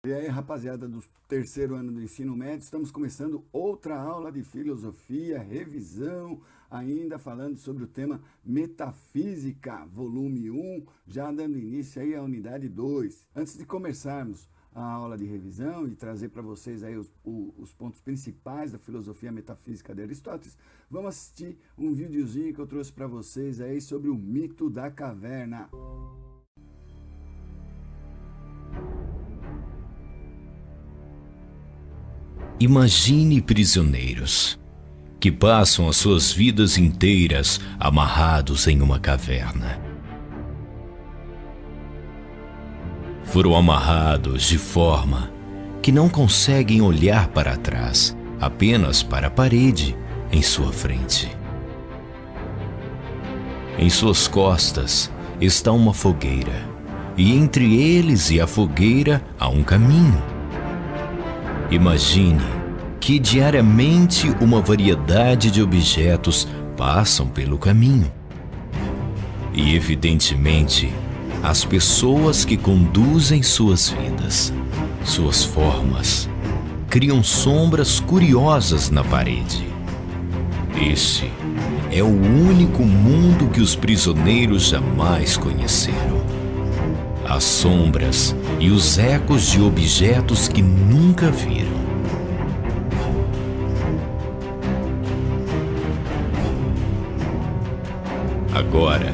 E aí, rapaziada do terceiro ano do ensino médio, estamos começando outra aula de filosofia, revisão, ainda falando sobre o tema metafísica, volume 1, já dando início aí à unidade 2. Antes de começarmos a aula de revisão e trazer para vocês aí os pontos principais da filosofia metafísica de Aristóteles, vamos assistir um videozinho que eu trouxe para vocês aí sobre o mito da caverna. Imagine prisioneiros que passam as suas vidas inteiras amarrados em uma caverna. Foram amarrados de forma que não conseguem olhar para trás, apenas para a parede em sua frente. Em suas costas está uma fogueira, e entre eles e a fogueira há um caminho. Imagine que diariamente uma variedade de objetos passam pelo caminho. E evidentemente, as pessoas que conduzem suas vidas, suas formas, criam sombras curiosas na parede. Este é o único mundo que os prisioneiros jamais conheceram. As sombras e os ecos de objetos que nunca viram. Agora,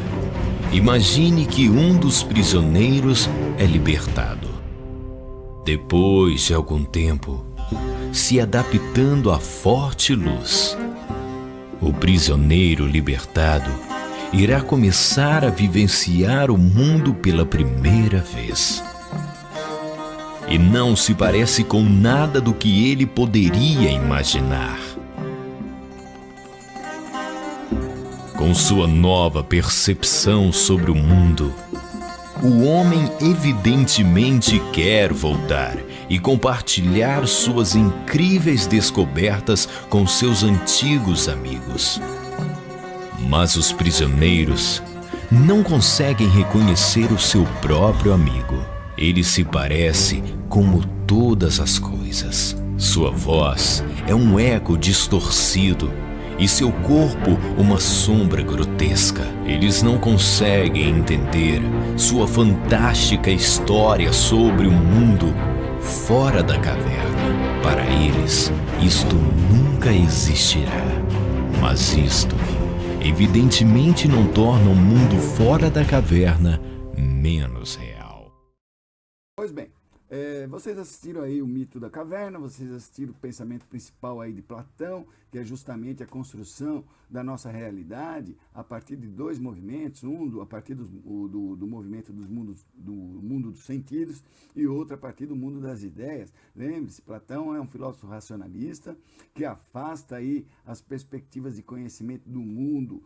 imagine que um dos prisioneiros é libertado. Depois de algum tempo, se adaptando à forte luz, o prisioneiro libertado irá começar a vivenciar o mundo pela primeira vez. E não se parece com nada do que ele poderia imaginar. Com sua nova percepção sobre o mundo, o homem evidentemente quer voltar e compartilhar suas incríveis descobertas com seus antigos amigos. Mas os prisioneiros não conseguem reconhecer o seu próprio amigo. Ele se parece como todas as coisas. Sua voz é um eco distorcido e seu corpo uma sombra grotesca. Eles não conseguem entender sua fantástica história sobre o mundo fora da caverna. Para eles, isto nunca existirá. Mas isto evidentemente não torna o mundo fora da caverna menos real. Pois bem, vocês assistiram aí o mito da caverna, vocês assistiram o pensamento principal aí de Platão, que é justamente a construção da nossa realidade a partir de dois movimentos, a partir do movimento do mundo dos sentidos e outro a partir do mundo das ideias. Lembre-se, Platão é um filósofo racionalista que afasta aí as perspectivas de conhecimento do mundo,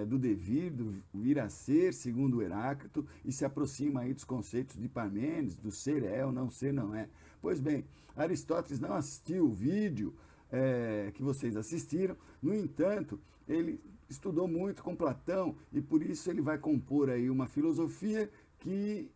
do devir, do vir a ser, segundo o Heráclito, e se aproxima aí dos conceitos de Parmênides, do ser é ou não ser não é. Pois bem, Aristóteles não assistiu o vídeo que vocês assistiram, no entanto, ele estudou muito com Platão e por isso ele vai compor aí uma filosofia que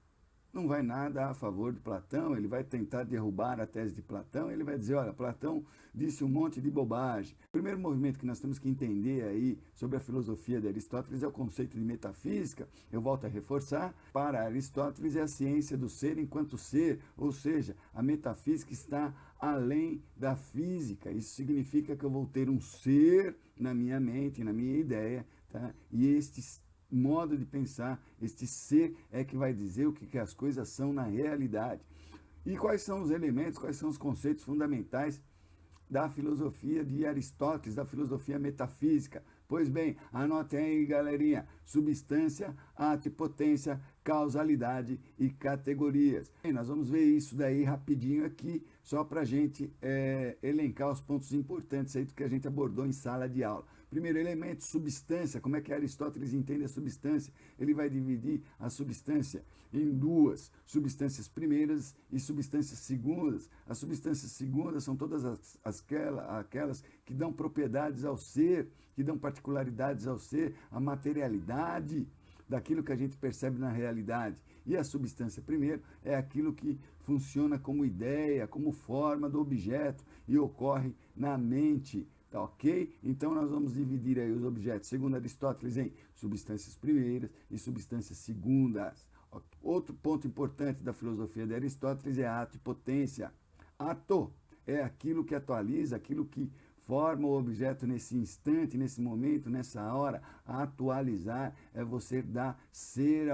não vai nada a favor de Platão, ele vai tentar derrubar a tese de Platão, ele vai dizer, olha, Platão disse um monte de bobagem. O primeiro movimento que nós temos que entender aí sobre a filosofia de Aristóteles é o conceito de metafísica. Eu volto a reforçar, para Aristóteles é a ciência do ser enquanto ser, ou seja, a metafísica está além da física. Isso significa que eu vou ter um ser na minha mente, na minha ideia, tá? E este modo de pensar, este ser é que vai dizer o que as coisas são na realidade. E quais são os elementos, quais são os conceitos fundamentais da filosofia de Aristóteles, da filosofia metafísica? Pois bem, anotem aí, galerinha: substância, ato e potência, causalidade e categorias. E nós vamos ver isso daí rapidinho aqui, só para a gente elencar os pontos importantes aí do que a gente abordou em sala de aula. Primeiro elemento, substância. Como é que Aristóteles entende a substância? Ele vai dividir a substância em duas: substâncias primeiras e substâncias segundas. As substâncias segundas são todas aquelas que dão propriedades ao ser, que dão particularidades ao ser, a materialidade. daquilo que a gente percebe na realidade. E a substância, primeiro, é aquilo que funciona como ideia, como forma do objeto e ocorre na mente. Tá ok? Então nós vamos dividir aí os objetos, segundo Aristóteles, em substâncias primeiras e substâncias segundas. Outro ponto importante da filosofia de Aristóteles é ato e potência. Ato é aquilo que atualiza, aquilo que forma o objeto nesse instante, nesse momento, nessa hora. Atualizar é você dar ser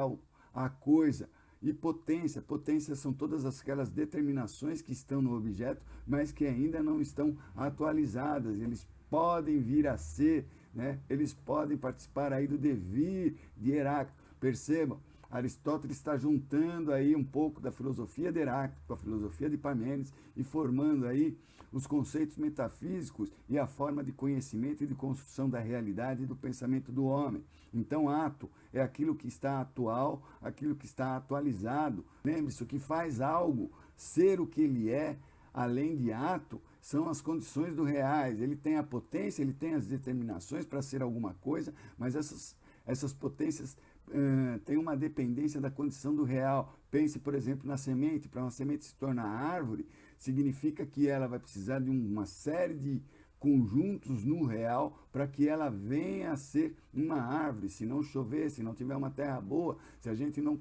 à coisa. E potência, potência são todas aquelas determinações que estão no objeto, mas que ainda não estão atualizadas. Eles podem vir a ser, né? Eles podem participar aí do devir de Heráclito. Percebam, Aristóteles está juntando aí um pouco da filosofia de Heráclito com a filosofia de Parmênides e formando aí os conceitos metafísicos e a forma de conhecimento e de construção da realidade e do pensamento do homem. Então, ato é aquilo que está atual, aquilo que está atualizado. Lembre-se, o que faz algo ser o que ele é, além de ato, são as condições do reais. Ele tem a potência, ele tem as determinações para ser alguma coisa, mas essas potências têm uma dependência da condição do real. Pense, por exemplo, na semente. Para uma semente se tornar árvore, significa que ela vai precisar de uma série de conjuntos no real para que ela venha a ser uma árvore. Se não chover, se não tiver uma terra boa, se a gente não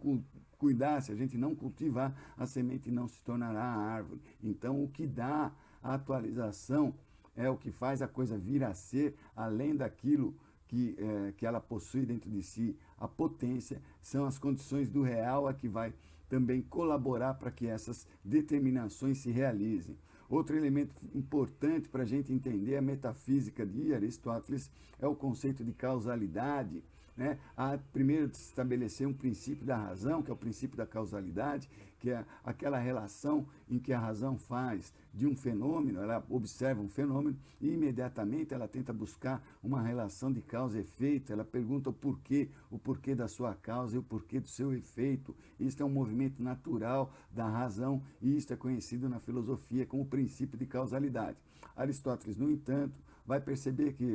cuidar, se a gente não cultivar, a semente não se tornará árvore. Então, o que dá a atualização é o que faz a coisa vir a ser, além daquilo que ela possui dentro de si. A potência são as condições do real a que vai também colaborar para que essas determinações se realizem. Outro elemento importante para a gente entender a metafísica de Aristóteles é o conceito de causalidade. Né? Há primeiro de se estabelecer um princípio da razão, que é o princípio da causalidade, que é aquela relação em que a razão faz de um fenômeno, ela observa um fenômeno e imediatamente ela tenta buscar uma relação de causa e efeito, ela pergunta o porquê da sua causa e o porquê do seu efeito. Isso é um movimento natural da razão e isso é conhecido na filosofia como princípio de causalidade. Aristóteles, no entanto, vai perceber que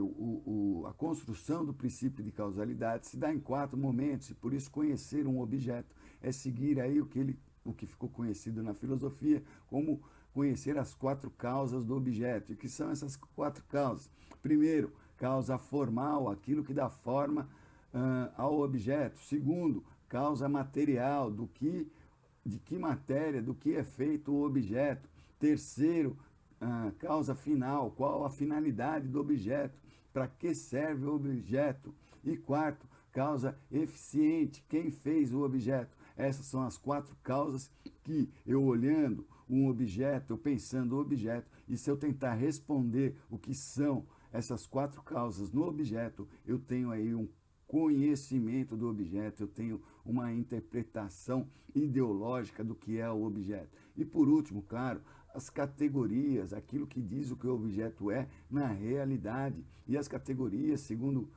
a construção do princípio de causalidade se dá em 4 momentos, e por isso conhecer um objeto é seguir aí o que ficou conhecido na filosofia como conhecer as 4 causas do objeto. E que são essas 4 causas? Primeiro, causa formal, aquilo que dá forma ao objeto. Segundo, causa material, de que matéria, do que é feito o objeto. Terceiro, causa final, qual a finalidade do objeto, para que serve o objeto. E quarto, causa eficiente, quem fez o objeto. Essas são as 4 causas que eu olhando um objeto, eu pensando o objeto, e se eu tentar responder o que são essas 4 causas no objeto, eu tenho aí um conhecimento do objeto, eu tenho uma interpretação ideológica do que é o objeto. E por último, claro, as categorias, aquilo que diz o que o objeto é na realidade. E as categorias, segundo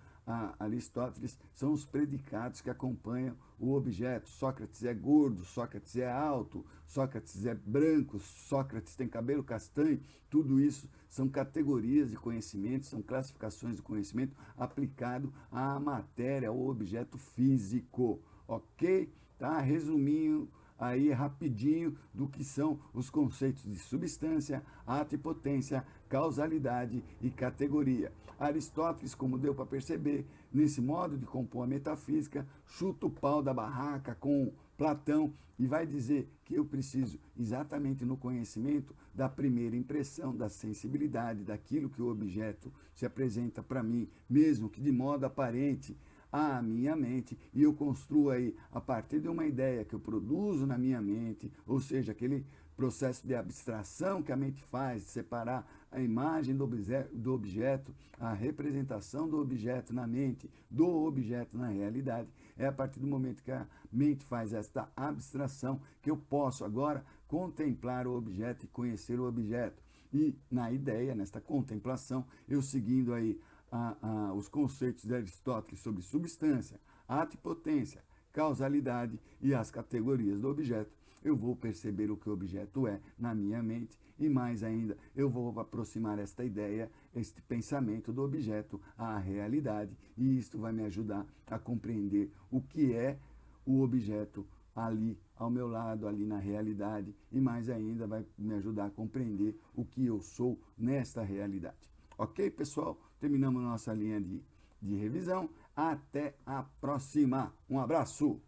Aristóteles, são os predicados que acompanham o objeto. Sócrates é gordo, Sócrates é alto, Sócrates é branco, Sócrates tem cabelo castanho. Tudo isso são categorias de conhecimento, são classificações de conhecimento aplicado à matéria, ao objeto físico. Ok? Tá? Resuminho aí rapidinho do que são os conceitos de substância, ato e potência, causalidade e categoria. Aristóteles, como deu para perceber, nesse modo de compor a metafísica, chuta o pau da barraca com Platão e vai dizer que eu preciso, exatamente no conhecimento, da primeira impressão, da sensibilidade, daquilo que o objeto se apresenta para mim, mesmo que de modo aparente, à minha mente, e eu construo aí, a partir de uma ideia que eu produzo na minha mente, ou seja, aquele processo de abstração que a mente faz, de separar a imagem do objeto, a representação do objeto na mente, do objeto na realidade. É a partir do momento que a mente faz esta abstração que eu posso agora contemplar o objeto e conhecer o objeto. E na ideia, nesta contemplação, eu seguindo aí os conceitos de Aristóteles sobre substância, ato e potência, causalidade e as categorias do objeto, eu vou perceber o que o objeto é na minha mente e mais ainda, eu vou aproximar esta ideia, este pensamento do objeto à realidade e isto vai me ajudar a compreender o que é o objeto ali ao meu lado, ali na realidade e mais ainda vai me ajudar a compreender o que eu sou nesta realidade. Ok, pessoal? Terminamos nossa linha de revisão. Até a próxima. Um abraço!